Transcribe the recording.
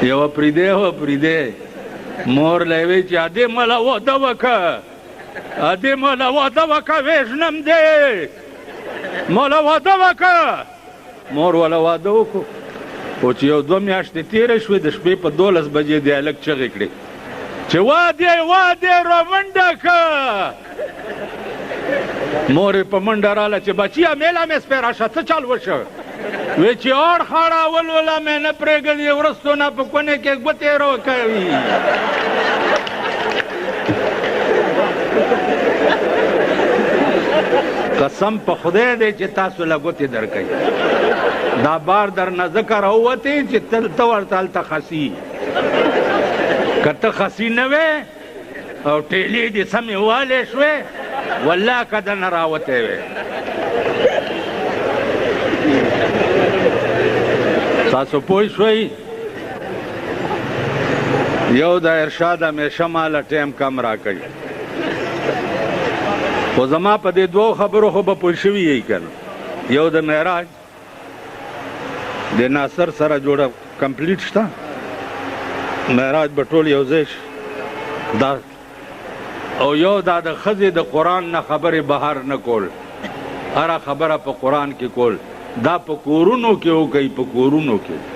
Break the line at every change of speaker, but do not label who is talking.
یو پریده مور لوي چې ادې مله واده وکړه وژنم دې مله واده وکړه مور وله واده وکړو خو چې یو 2 میاشتې تېره شوې د شپې په 12 بجې د هلک چغې کړې چې واده رامنډه که مور یې په منډه راله چې بچیه میله مې سپی راشه څه چل وشه وی چې اور خاړاول وله مې نه پرېږدي وروستو نه په کونې کې ګوتې روکوي قسم په خدای دی چې تاسو له ګوتې درکوي دا بار در نه ځکه راووتې چې ته ورته هلته خسي که ته خسي نه وې او ټیلې دې سمې والې شوې والله که دنه راوتې وې تاسو پوه شوئ یو د ارشاد همیشه ماله ټیم کم راکوي خو زما په دې 2 خبرو خو به پوه شوي یې که نه یو د معراج د ناصر سره جوړه کمپلیټ شته معراج به ټول یو ځای شي دا او یو دا د ښځې د قرآن نه خبرې بهر نه کول هره خبره په قرآن کې کول دا په کورونو کې وکوئ په کورونو کې